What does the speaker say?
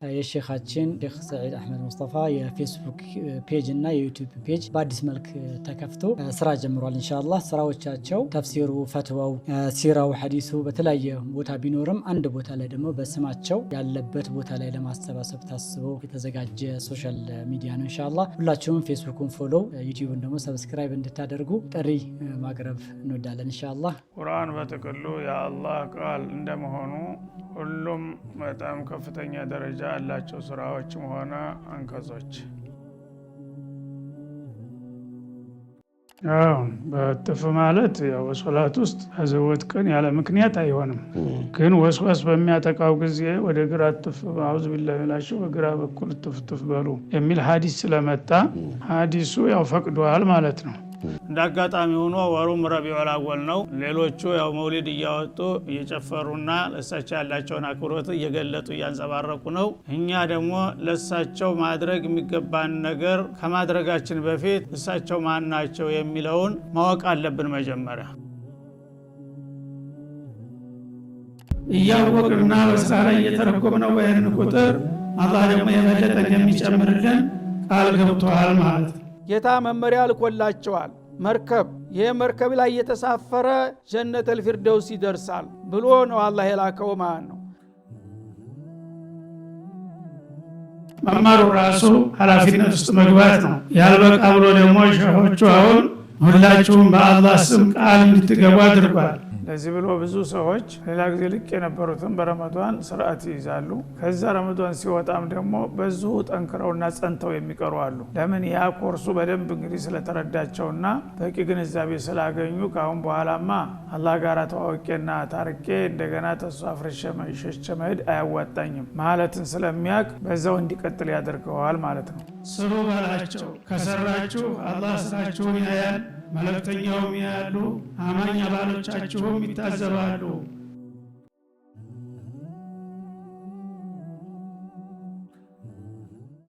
የሼኻችን ሼኽ ሰዒድ አህመድ ሙስጠፋ የፌስቡክ ፔጅ እና የዩቲዩብ ፔጅ በአዲስ መልክ ተከፍቶ ስራ ጀምሯል። ኢንሻአላህ ስራዎቻቸው ተፍሲሩ፣ ፈትዋው፣ ሲራው፣ ሐዲሱ በተለያየ ቦታ ቢኖርም አንድ ቦታ ላይ ደግሞ በስማቸው ያለበት ቦታ ላይ ለማሰባሰብ ታስቦ የተዘጋጀ ሶሻል ሚዲያ ነው። ኢንሻአላህ ሁላችሁም ፌስቡክን ፎሎ፣ ዩቲዩብን ደግሞ ሰብስክራይብ እንድታደርጉ ጥሪ ማቅረብ እንወዳለን። ኢንሻአላህ ቁርአን በጥቅሉ የአላህ ቃል እንደመሆኑ ሁሉም በጣም ከፍተኛ ደረጃ ያላቸው ስራዎችም ሆነ አንቀጾች በጥፍ ማለት ያው ሶላት ውስጥ አዘወት ቀን ያለ ምክንያት አይሆንም። ግን ወስዋስ በሚያጠቃው ጊዜ ወደ ግራ ጥፍ አውዝ ቢላሂ ላሽ በግራ በኩል ጥፍ በሉ የሚል ሐዲስ ስለመጣ ሐዲሱ ያው ፈቅዷል ማለት ነው። እንዳጋጣሚ ሆኖ ወሩም ረቢዑል አወል ነው። ሌሎቹ ያው መውሊድ እያወጡ እየጨፈሩና ለሳቸው ያላቸውን አክብሮት እየገለጡ እያንጸባረቁ ነው። እኛ ደግሞ ለሳቸው ማድረግ የሚገባን ነገር ከማድረጋችን በፊት እሳቸው ማን ናቸው የሚለውን ማወቅ አለብን። መጀመሪያ እያወቅና በስራ ላይ እየተረጎምነው በይን ቁጥር አላህ ደግሞ የበለጠ እንደሚጨምርልን ቃል ገብቷል ማለት ነው። ጌታ መመሪያ ልኮላቸዋል። መርከብ ይሄ መርከብ ላይ የተሳፈረ ጀነተል ፊርደውስ ይደርሳል ብሎ ነው አላህ የላከው ማለት ነው። መማሩ ራሱ ኃላፊነት ውስጥ መግባት ነው። ያልበቃ ብሎ ደግሞ ሸሆቹ አሁን ሁላችሁም በአላህ ስም ቃል እንድትገቡ አድርጓል። ለዚህ ብሎ ብዙ ሰዎች ሌላ ጊዜ ልቅ የነበሩትን በረመዷን ስርዓት ይይዛሉ። ከዛ ረመዷን ሲወጣም ደግሞ በዙ ጠንክረውና ጸንተው የሚቀሩ አሉ። ለምን? ያ ኮርሱ በደንብ እንግዲህ ስለተረዳቸውና በቂ ግንዛቤ ስላገኙ ካሁን በኋላማ አላህ ጋር ተዋውቄና ታርቄ እንደገና ተስፋ ፍርሼ ሸሽቼ መሄድ አያዋጣኝም ማለትን ስለሚያቅ በዛው እንዲቀጥል ያደርገዋል ማለት ነው። ስሩ ባላቸው ከሰራችሁ አላህ ስራችሁን ያያል፣ መለክተኛውም ያሉ አማኝ አባሎቻችሁም ይታዘባሉ።